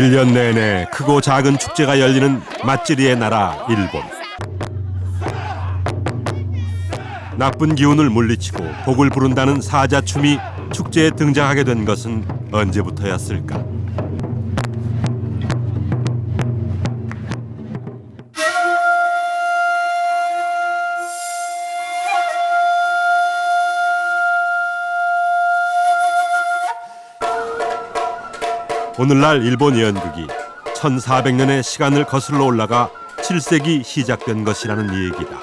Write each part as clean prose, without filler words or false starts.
1년 내내 크고 작은 축제가 열리는 맛지리의 나라 일본. 나쁜 기운을 물리치고 복을 부른다는 사자춤이 축제에 등장하게 된 것은 언제부터였을까? 오늘날 일본 연극이 1400년의 시간을 거슬러 올라가 7세기 시작된 것이라는 얘기다.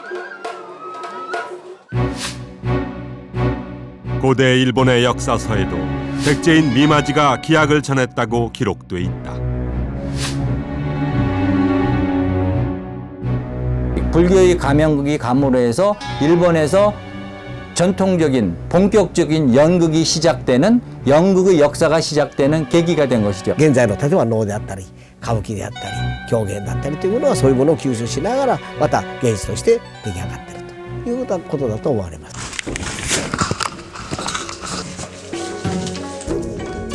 고대 일본의 역사서에도 백제인 미마지가 기약을 전했다고 기록돼 있다. 불교의 가면극이 감으로 해서 일본에서 전통적인 본격적인 연극이 시작되는 연극의 역사가 시작되는 계기가 된 것이죠. 現在の例えば能であったり歌舞伎であったり狂言だったりというものはそういうものを吸収しながらまた芸術として出来上がっているということだと思われます。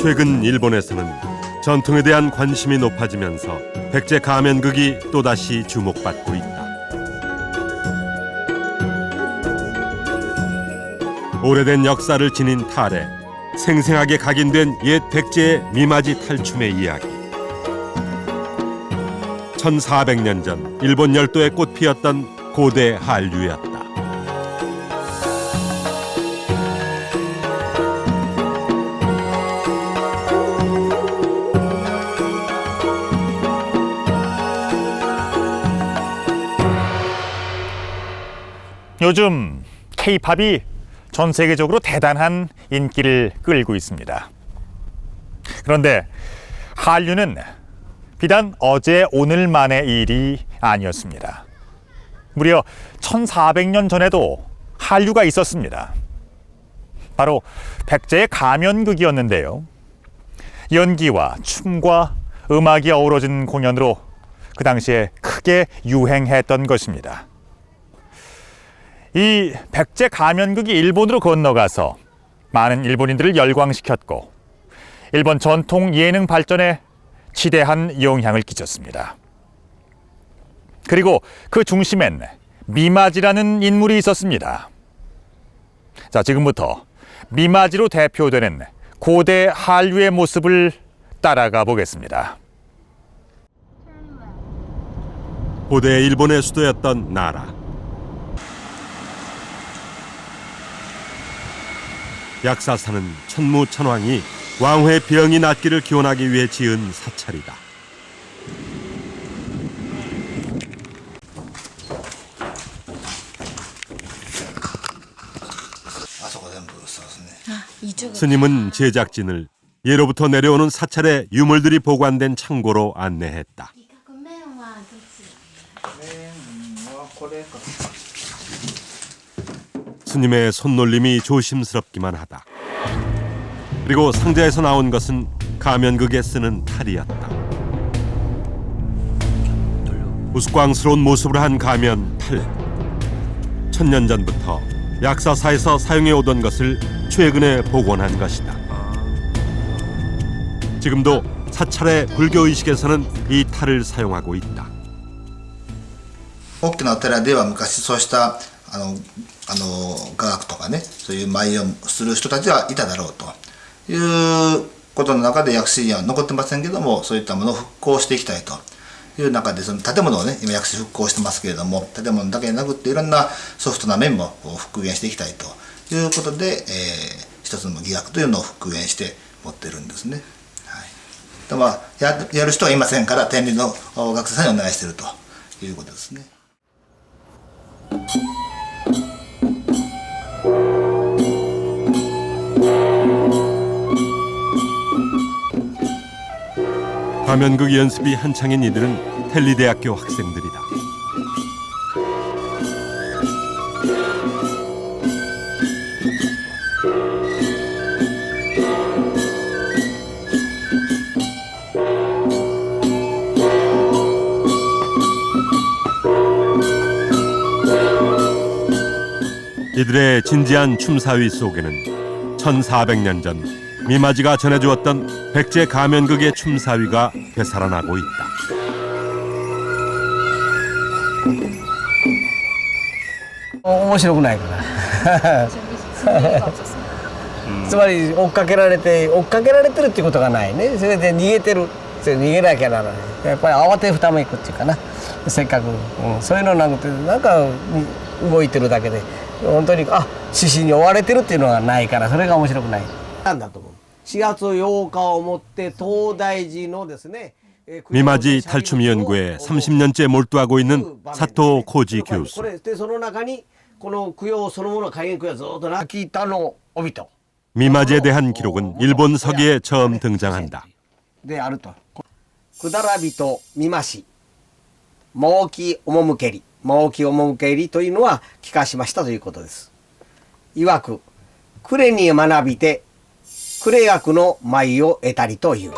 최근 일본에서는 전통에 대한 관심이 높아지면서 백제 가면극이 또다시 주목받고 있다. 오래된 역사를 지닌 탈에 생생하게 각인된 옛 백제의 미마지 탈춤의 이야기. 1400년 전 일본 열도에 꽃 피었던 고대 한류였다. 요즘 K-팝이 전 세계적으로 대단한 인기를 끌고 있습니다. 그런데 한류는 비단 어제 오늘만의 일이 아니었습니다. 무려 1400년 전에도 한류가 있었습니다. 바로 백제의 가면극이었는데요. 연기와 춤과 음악이 어우러진 공연으로 그 당시에 크게 유행했던 것입니다. 이 백제 가면극이 일본으로 건너가서 많은 일본인들을 열광시켰고 일본 전통 예능 발전에 지대한 영향을 끼쳤습니다. 그리고 그 중심엔 미마지라는 인물이 있었습니다. 자, 지금부터 미마지로 대표되는 고대 한류의 모습을 따라가 보겠습니다. 고대 일본의 수도였던 나라. 약사사는 천무천왕이 왕후의 병이 낫기를 기원하기 위해 지은 사찰이다. 스님은 제작진을 예로부터 내려오는 사찰의 유물들이 보관된 창고로 안내했다. 스님의 손놀림이 조심스럽기만 하다. 그리고 상자에서 나온 것은 가면극에 쓰는 탈이었다. 우스꽝스러운 모습을 한 가면 탈. 1000년 전부터 약사사에서 사용해 오던 것을 최근에 복원한 것이다. 지금도 사찰의 불교 의식에서는 이 탈을 사용하고 있다. 大きなお寺では昔そうした雅楽とかね、そういう舞をする人たちはいただろうということの中で薬師寺は残ってませんけども、そういったものを復興していきたいという中で、その建物をね今薬師復興してますけれども、建物だけでなくっていろんなソフトな面も復元していきたいということで、一つの伎楽というのを復元して持ってるんですね。はい、でまあやる人はいませんから天理の学生さんにお願いしているということですね。 가면극 연습이 한창인 이들은 텔리대학교 학생들이다. 이들의 진지한 춤사위 속에는 1400년 전 미마지가 전해주었던 백제 가면극의 춤사위가 되살아나고 있다. 어, 面白くないかなつまり追っかけられてるっていうことがないね。それで逃げてる、それ逃げなきゃならない。やっぱり慌てふためくっていうかな、せっかく、そういうのなくてなんか動いてるだけで本当に獅子に追われてるっていうのがないから、それが面白くないなんだと思う。4月8日をもって東大寺のですね、 미마지 탈춤 연구에 30년째 몰두하고 있는 사토 코지 교수. でその中にこの供養そのもの火炎供養ずっとな聞いたのを帯と 미마지에 대한 기록은 일본 서기에 처음 등장한다. であると。くだらびとみまし、もうきおもむけり、もうきおもむけりというのは聞かしましたということです。いわく、くれに学びて、くれ学の舞を得たりという。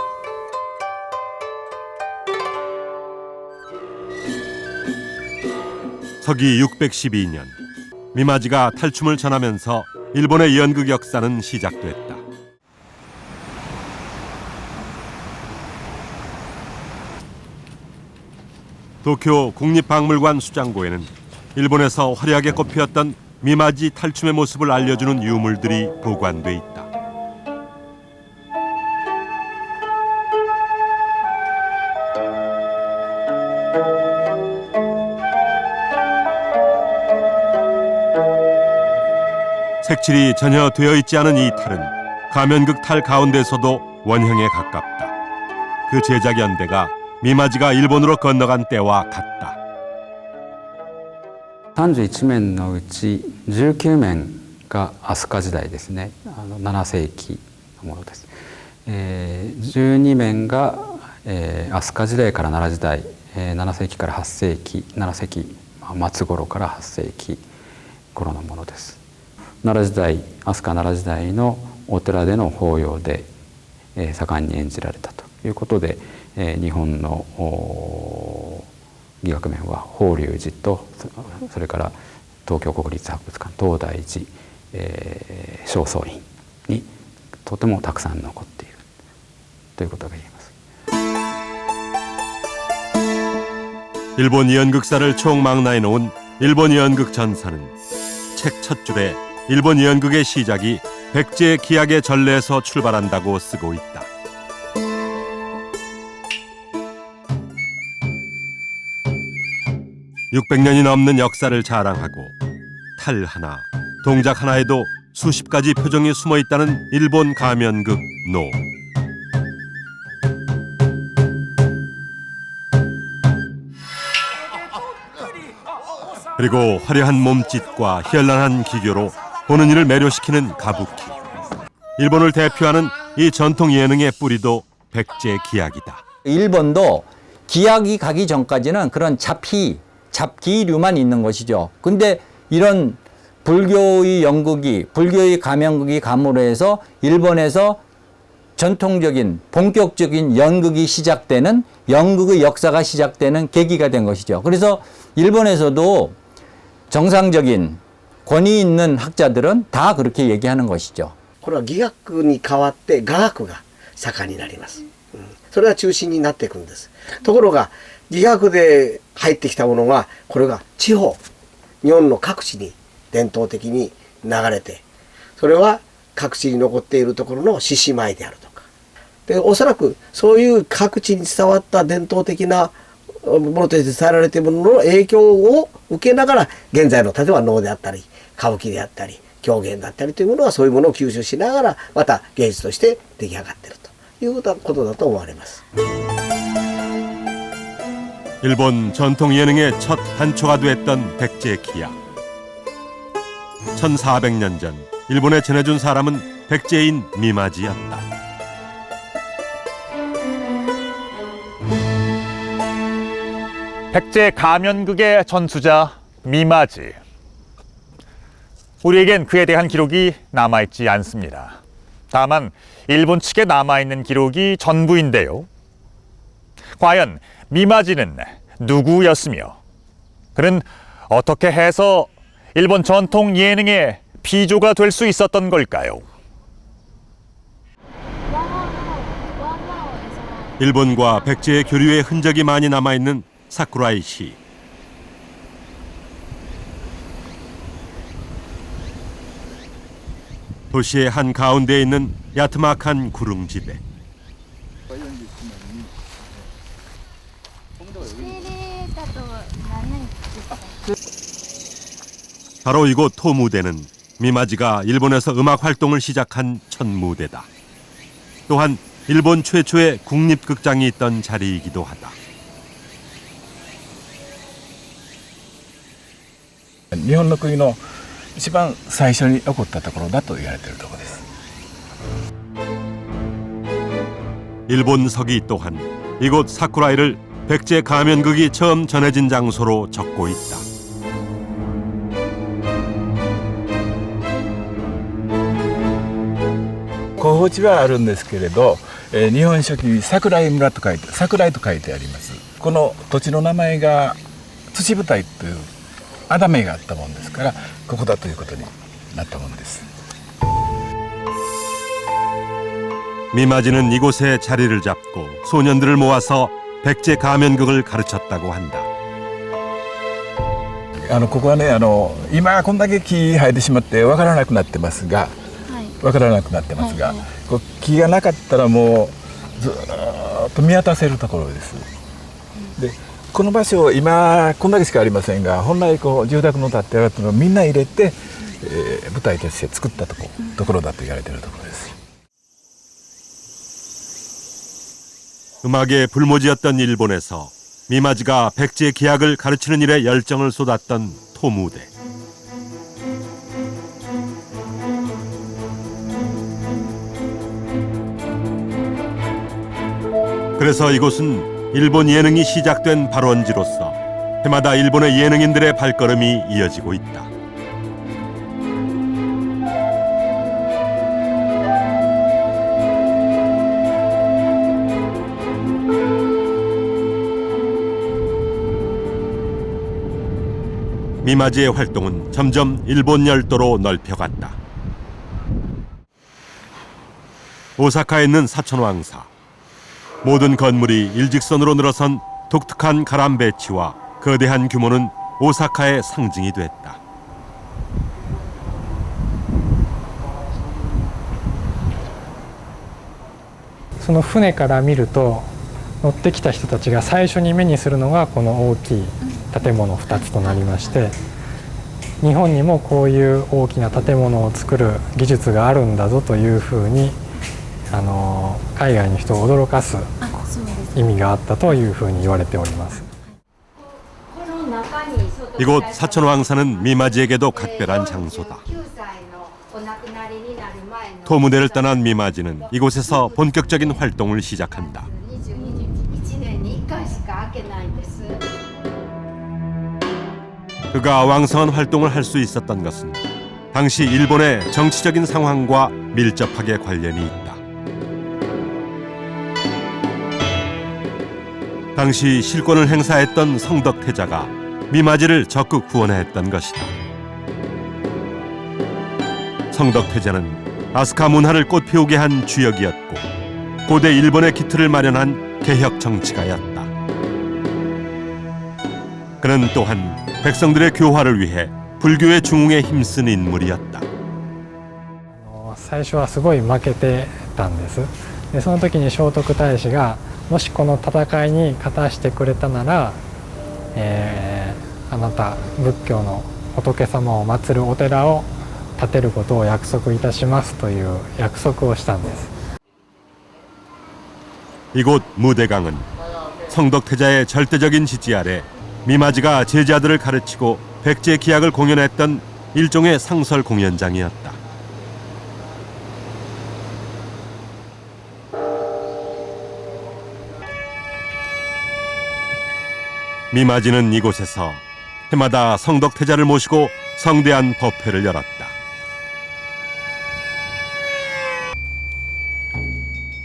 서기 612년 미마지가 탈춤을 전하면서 일본의 연극 역사는 시작됐다. 도쿄 국립박물관 수장고에는 일본에서 화려하게 꽃피었던 미마지 탈춤의 모습을 알려주는 유물들이 보관돼 있다. 색칠이 전혀 되어 있지 않은 이 탈은 가면극 탈 가운데서도 원형에 가깝다. 그 제작 연대가 미마지가 일본으로 건너간 때와 같다. 31面のうち19面が飛鳥時代ですね。7世紀のものです。12面が飛鳥時代から奈良時代、7世紀から8世紀、7世紀末頃から8世紀頃のものです。奈良時代、飛鳥奈良時代のお寺での法要で盛んに演じられたということで、日本の伎楽面は法隆寺とそれから東京国立博物館、東大寺、正倉院にとてもたくさん残っているということが言えます。 일본 연극사를 총망라해 놓은 일본 연극 전사는 책 첫 줄에 일본 연극의 시작이 백제 기약의 전례에서 출발한다고 쓰고 있다. (600년이) 넘는 역사를 자랑하고 탈 하나, 동작 하나에도 수십 가지 표정이 숨어 있다는 일본 가면극 노. 그리고 화려한 몸짓과 현란한 기교로 보는 이를 매료시키는 가부키. 일본을 대표하는 이 전통 예능의 뿌리도 백제 기약이다. 일본도 기약이 가기 전까지는 그런 잡기류만 있는 것이죠. 근데 이런 불교의 연극이, 불교의 가면극이 감으로 해서 일본에서 전통적인 본격적인 연극이 시작되는, 연극의 역사가 시작되는 계기가 된 것이죠. 그래서 일본에서도 정상적인 권위 있는 학자들은 다 그렇게 얘기하는 것이죠. これは伎学に代わって雅楽が盛んになります。それが中心になっていくんです。ところが伎学で入ってきたものが、これが地方、日本の各地に伝統的に流れて、それは各地に残っているところの獅子舞であるとか。で、おそらくそういう各地に伝わった伝統的なものとして伝えられているものの影響を受けながら、現在の例えば能であったり、歌舞伎であったり、狂言だったりというものはそういうものを吸収しながら、また芸術として出来上がっているということだと思われます。 일본 전통 예능의 첫 단초가 됐던 백제 기약. 1400년 전 일본에 전해준 사람은 백제인 미마지였다. 백제 가면극의 전수자 미마지. 우리에겐 그에 대한 기록이 남아있지 않습니다. 다만 일본 측에 남아있는 기록이 전부인데요. 과연 미마지는 누구였으며 그는 어떻게 해서 일본 전통 예능의 비조가 될 수 있었던 걸까요? 일본과 백제의 교류의 흔적이 많이 남아있는 사쿠라이 시. 도시의 한 가운데에 있는 야트막한 구릉지대. 바로 이곳 토무대는 미마지가 일본에서 음악 활동을 시작한 첫 무대다. 또한 일본 최초의 국립극장이 있던 자리이기도 하다. 日本の国の一番最初に起こったところだと言われているところです。 일본석이 또한 이곳 사쿠라이를 백제 가면극이 처음 전해진 장소로 적고 있다. 候補地はあるんですけれど、日本書紀に桜井村と書いて桜井と書いてあります。この土地の名前が土舞台というあだ名があったもんですから、ここだということになったもんです。 미마지는 이곳에 자리를 잡고 소년들을 모아서 백제 가면극을 가르쳤다고 한다. ここはね、今こんだけ木生えてしまってわからなくなってますが、こう木がなかったらもうずっと見渡せるところです。で、この場所今こんだけしかありませんが、本来こう住宅の建ってあるのをみんな入れて、舞台として作ったところだと言われているところです。 음악에 불모지였던 일본에서 미마지가 백제 기악을 가르치는 일에 열정을 쏟았던 토무대. 그래서 이곳은 일본 예능이 시작된 발원지로서 해마다 일본의 예능인들의 발걸음이 이어지고 있다. 미마지의 활동은 점점 일본 열도로 넓혀갔다. 오사카에 있는 사천왕사. 모든 건물이 일직선으로 늘어선 독특한 가람 배치와 거대한 규모는 오사카의 상징이 됐다. その船から見ると乗ってきた人たちが最初に目にするのがこの大きい建物2つとなりまして、日本にもこういう大きな建物を作る技術があるんだぞというふうに海外の人を驚かす意味があったというふうに言われております。 이곳 사천왕사는 미마지에게도 각별한 장소다. 토무대를 떠난 미마지는 이곳에서 본격적인 활동을 시작한다. 그가 왕성한 활동을 할 수 있었던 것은 당시 일본의 정치적인 상황과 밀접하게 관련이 있다. 당시 실권을 행사했던 성덕태자가 미마지를 적극 후원했던 것이다. 성덕태자는 아스카 문화를 꽃피우게 한 주역이었고 고대 일본의 기틀을 마련한 개혁 정치가였다. 그는 또한 백성들의 교화를 위해 불교의 중흥에 힘쓴 인물이었다. 最初はすごい負けてたんです。でその時に聖徳太子がもしこの戦いに勝たしてくれたなら、あなた仏教の仏様を祀るお寺を建てることを約束いたしますという約束をしたんです。 이곳 무대강은 성덕태자의 절대적인 지지 아래 미마지가 제자들을 가르치고 백제 기악을 공연했던 일종의 상설 공연장이었다. 미마지는 이곳에서 해마다 성덕태자를 모시고 성대한 법회를 열었다.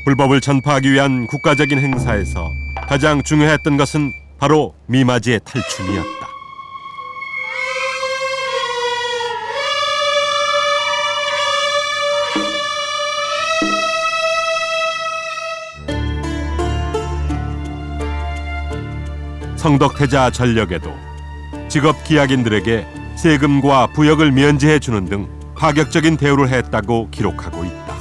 불법을 전파하기 위한 국가적인 행사에서 가장 중요했던 것은 바로 미마지의 탈춤이었다. 성덕태자 전력에도 직업 기약인들에게 세금과 부역을 면제해 주는 등 파격적인 대우를 했다고 기록하고 있다.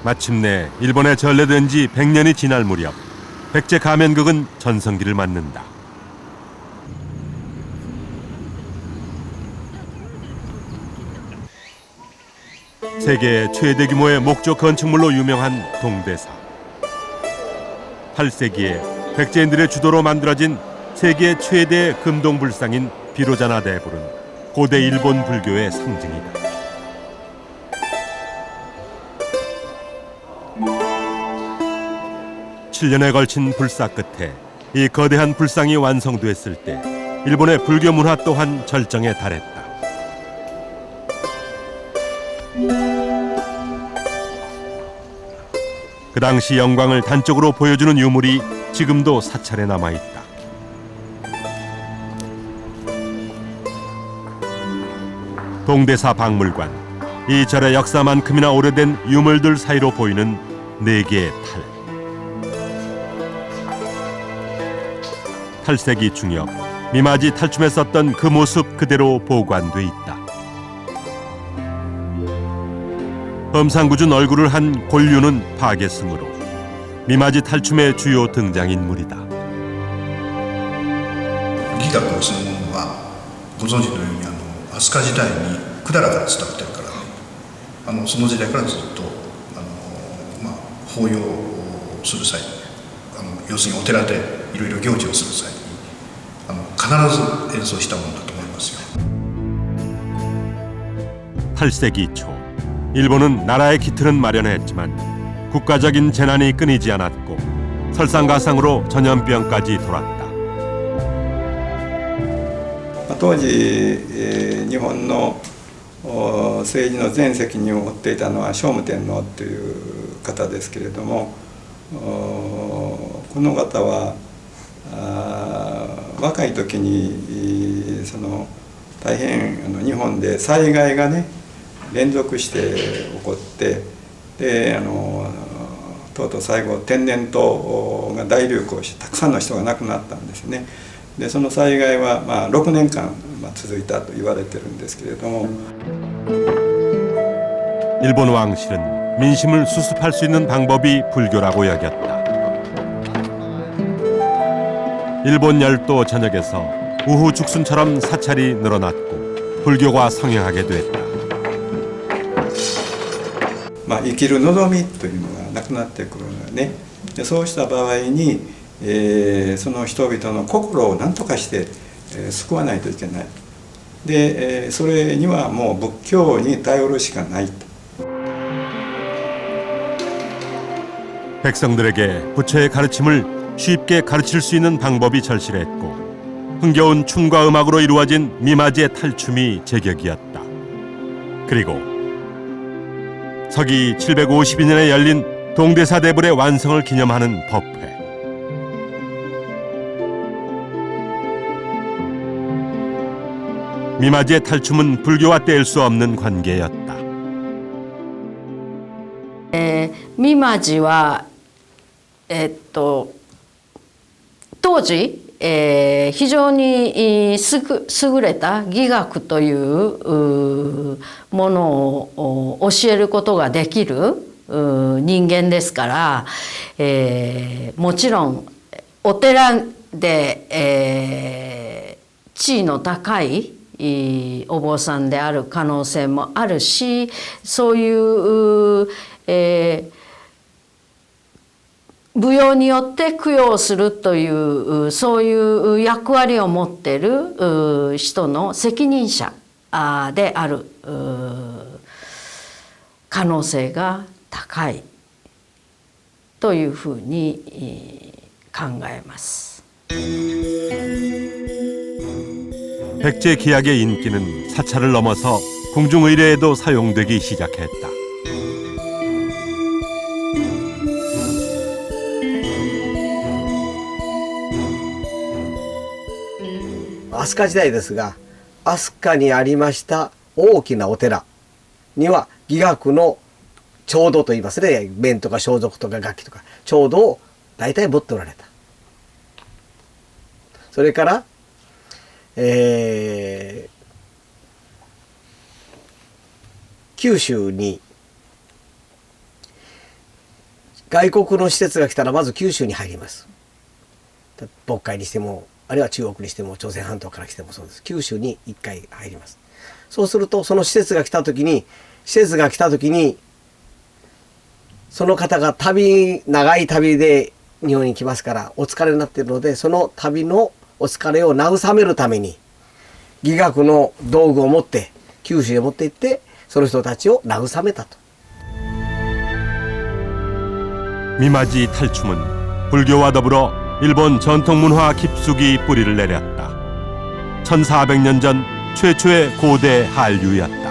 마침내 일본에 전래된 지 100년이 지날 무렵 백제 가면극은 전성기를 맞는다. 세계 최대 규모의 목조 건축물로 유명한 동대사. 8세기에 백제인들의 주도로 만들어진 세계 최대 금동불상인 비로자나 대불은 고대 일본 불교의 상징이다. 7년에 걸친 불사 끝에 이 거대한 불상이 완성됐을 때 일본의 불교 문화 또한 절정에 달했다. 그 당시 영광을 단적으로 보여주는 유물이 지금도 사찰에 남아있다. 동대사 박물관, 이 절의 역사만큼이나 오래된 유물들 사이로 보이는 4개의 탈. 탈색이 중엽, 미마지 탈춤에 썼던 그 모습 그대로 보관돼 있다. 범상구준 얼굴을 한 골류는 파괴승으로 미마지 탈춤의 주요 등장인물이다. ギガとそのものはご存知のように飛鳥時代に百済から伝わってるからね、その時代からずっと法要をする際に要するにお寺でいろいろ行事をする際に必ず演奏したものだと思いますよ。 8세기 초 일본은 나라의 기틀은 마련했지만 국가적인 재난이 끊이지 않았고 설상가상으로 전염병까지 돌았다. 当時、日本の政治の全責任を負っていたのは聖武天皇という方ですけれども、この方は若い時に大変日本で災害がね連続して起こってでとうとう最後天然痘が大流行してたくさんの人が亡くなったんですね。でその災害は6年間続いたと言われてるんですけれども 일본 왕실은 민심을 수습할 수 있는 방법이 불교라고 여겼다. 일본 열도 전역에서 우후 죽순처럼 사찰이 늘어났고 불교가 성행하게 됐다. 生きる望みというのがなくなってくるのよね。でそうした場合に、その人々の心を何とかして、救わないといけない。で、それにはもう仏教に頼るしかないと。 백성들에게 부처의 가르침을 쉽게 가르칠 수 있는 방법이 절실했고 흥겨운 춤과 음악으로 이루어진 미마지의 탈춤이 제격이었다. 그리고 서기 752년에 열린 동대사 대불의 완성을 기념하는 법회. 미마지의 탈춤은 불교와 뗄 수 없는 관계였다. ミマジは当時、非常に優れた技学というものを教えることができる人間ですから、もちろんお寺で、地位の高いお坊さんである可能性もあるし、そういう、舞踊によって供養するというそういう役割を持っている人の責任者である可能性が高いというふうに考えます。 백제 기약의 인기는 사찰을 넘어서 궁중의례에도 사용되기 시작했다.飛鳥時代ですが飛鳥にありました大きなお寺には伎楽の調度といいますね、弁とか装束とか楽器とか調度を大体持っておられた。それから、九州に外国の施設が来たらまず九州に入ります。渤海にしてもあるいは中国にしても朝鮮半島から来てもそうです。九州に一回入ります。そうするとその施設が来た時にその方が長い旅で日本に来ますからお疲れになっているので、その旅のお疲れを慰めるために伎楽の道具を持って九州へ持って行ってその人たちを慰めたと。 미마지 탈춤은 불교와 더불어 일본 전통문화 깊숙이 뿌리를 내렸다. 1400년 전 최초의 고대 한류였다.